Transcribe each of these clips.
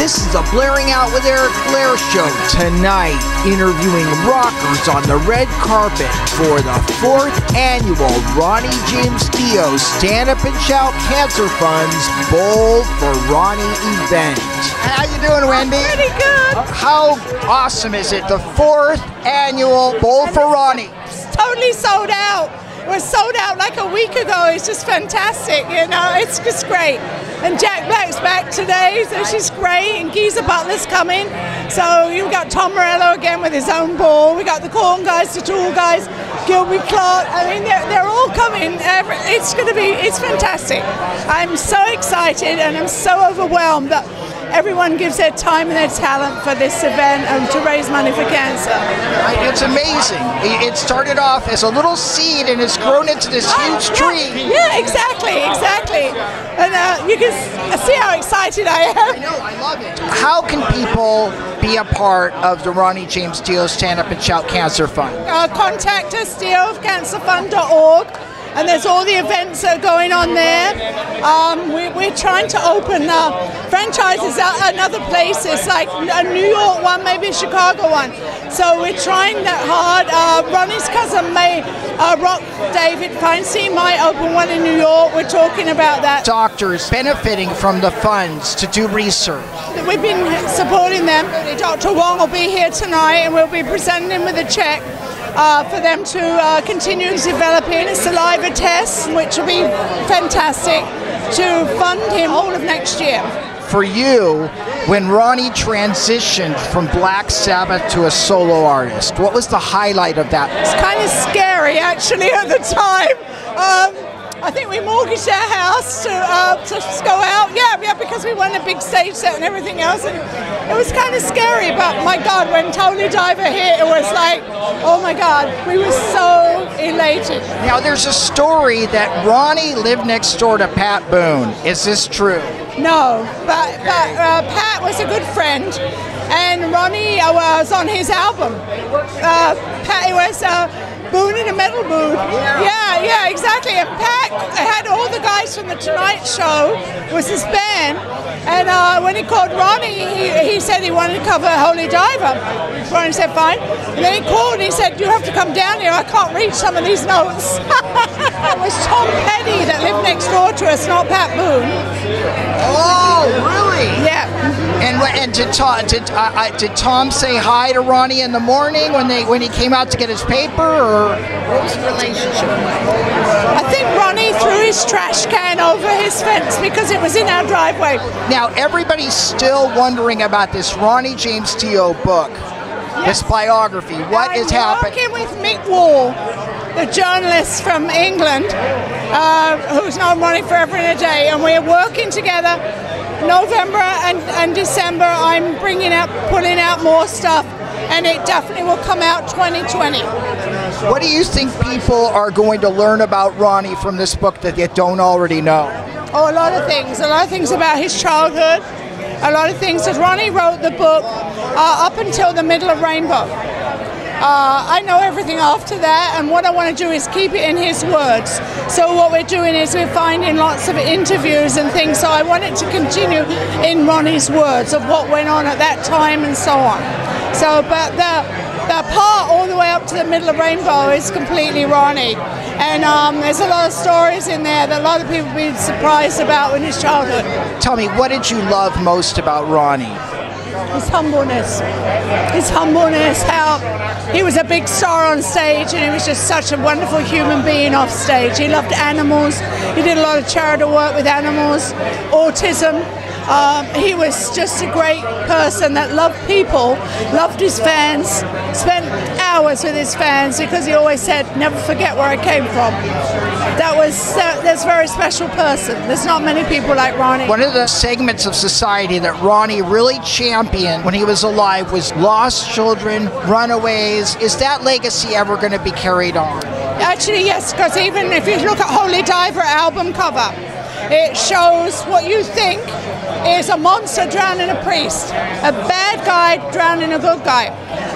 This is a Blairing Out with Eric Blair show. Tonight, interviewing rockers on the red carpet for the 4th annual Ronnie James Dio Stand Up and Shout Cancer Fund's Bowl for Ronnie event. How you doing, Wendy? Pretty good. How awesome is it? The 4th annual Bowl for Ronnie. It's totally sold out. It was sold out like a week ago. It's just fantastic, you know. It's just great. And Jack Black's back today, so she's great. And Geezer Butler's coming. So you've got Tom Morello again with his own ball. We got the Corn guys, the Tool guys, Gilby Clark. I mean, they're all coming. It's fantastic. I'm so excited and I'm so overwhelmed that everyone gives their time and their talent for this event to raise money for cancer. It's amazing. It started off as a little seed and it's grown into this huge tree. Yeah, exactly. And you can see how excited I am. I know, I love it. How can people be a part of the Ronnie James Dio Stand Up and Shout Cancer Fund? Contact us, diocancerfund.org. And there's all the events that are going on there. We're trying to open franchises at another places, like a New York one, maybe a Chicago one. So we're trying that hard. Ronnie's cousin Rock David Feinstein might open one in New York. We're talking about that. Doctors benefiting from the funds to do research. We've been supporting them. Dr. Wong will be here tonight and we'll be presenting him with a check for them to continue developing a saliva test, which will be fantastic to fund him all of next year. For you, when Ronnie transitioned from Black Sabbath to a solo artist, what was the highlight of that? It's kind of scary, actually, at the time. I think we mortgaged our house to go out. Yeah, because we won a big stage set and everything else. And it was kind of scary, but my God, when Tony Diver hit, it was like, oh my God, we were so elated. Now, there's a story that Ronnie lived next door to Pat Boone. Is this true? No, but Pat was a good friend, and Ronnie was on his album. Pat was Boone in a metal mood. Yeah, exactly. And Pat had all the guys from the Tonight Show, was his band, and when he called Ronnie, he said he wanted to cover Holy Diver. Ronnie said fine. And then he called and he said, you have to come down here, I can't reach some of these notes. It was Tom Petty that lived next door to us, not Pat Boone. Oh, really? Yeah. And did Tom say hi to Ronnie in the morning when he came out to get his paper, or what was the relationship like? I think Ronnie threw his trash can over his fence because it was in our driveway. Now everybody's still wondering about this Ronnie James Dio book, this biography. What is happening? I'm working with Mick Wall, the journalist from England, who's known Ronnie forever and a day, and we're working together. November and December, I'm putting out more stuff, and it definitely will come out 2020. What do you think people are going to learn about Ronnie from this book that they don't already know? Oh, a lot of things. A lot of things about his childhood. A lot of things. Because Ronnie wrote the book up until the middle of Rainbow. I know everything after that, and what I want to do is keep it in his words. So what we're doing is we're finding lots of interviews and things, so I want it to continue in Ronnie's words of what went on at that time and so on. So, but the part all the way up to the middle of Rainbow is completely Ronnie. And there's a lot of stories in there that a lot of people have been surprised about in his childhood. Tell me, what did you love most about Ronnie? His humbleness, how he was a big star on stage and he was just such a wonderful human being off stage. He loved animals, he did a lot of charitable work with animals, autism. He was just a great person that loved people, loved his fans, spent hours with his fans because he always said, never forget where I came from. That's a very special person. There's not many people like Ronnie. One of the segments of society that Ronnie really championed when he was alive was lost children, runaways. Is that legacy ever going to be carried on? Actually, yes, because even if you look at Holy Diver album cover, it shows what you think is a monster drowning a priest, a bad guy drowning a good guy.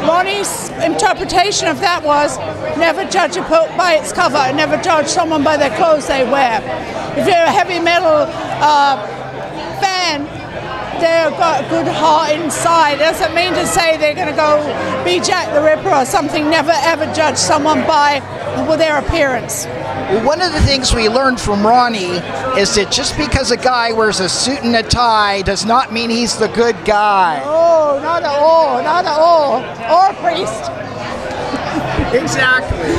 Ronnie's interpretation of that was never judge a book by its cover, never judge someone by their clothes they wear. If you're a heavy metal fan, they've got a good heart inside. Doesn't mean to say they're going to go be Jack the Ripper or something. Never ever judge someone by their appearance. Well, one of the things we learned from Ronnie is that just because a guy wears a suit and a tie does not mean he's the good guy. Oh, not at all, not at all. Or a priest. Exactly.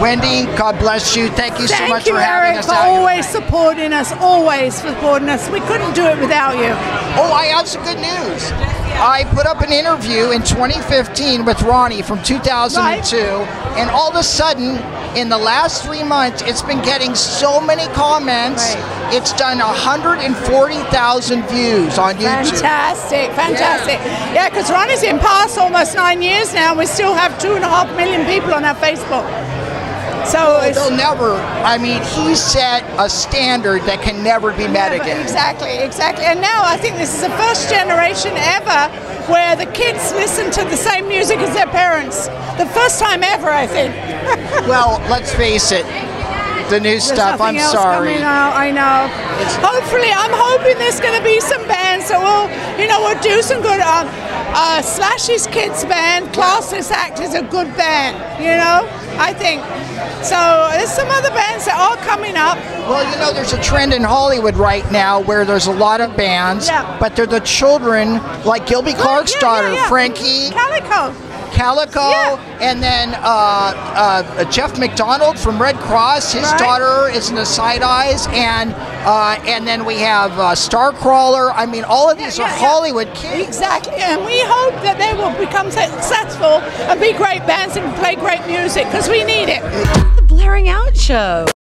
Wendy, God bless you. Thank you so much for having us out. Thank you, Eric, for always supporting us, always supporting us. We couldn't do it without you. Oh, I have some good news. I put up an interview in 2015 with Ronnie from 2002, and all of a sudden, in the last 3 months, it's been getting so many comments. Right. It's done 140,000 views on YouTube. Fantastic, fantastic. Yeah, because Ronnie's been past almost 9 years now, and we still have 2.5 million people on our Facebook. So they'll never, I mean, he set a standard that can never be met again. Exactly, exactly. And now I think this is the first generation ever where the kids listen to the same music as their parents. The first time ever, I think. Well, let's face it, the new stuff, I'm sorry. I know. Hopefully, I'm hoping there's going to be some bands that will, we'll do some good. Slash's Kids band, Classless Act is a good band, I think. So there's some other bands that are coming up. Well, there's a trend in Hollywood right now where there's a lot of bands, but they're the children, like Gilby Clarke's daughter, Frankie. Calico, and then Jeff McDonald from Red Cross, his daughter is in the Side Eyes, and then we have Starcrawler. I mean, all of these are Hollywood kids. Exactly, and we hope that they will become successful and be great bands and play great music, because we need it. The Blairing Out Show.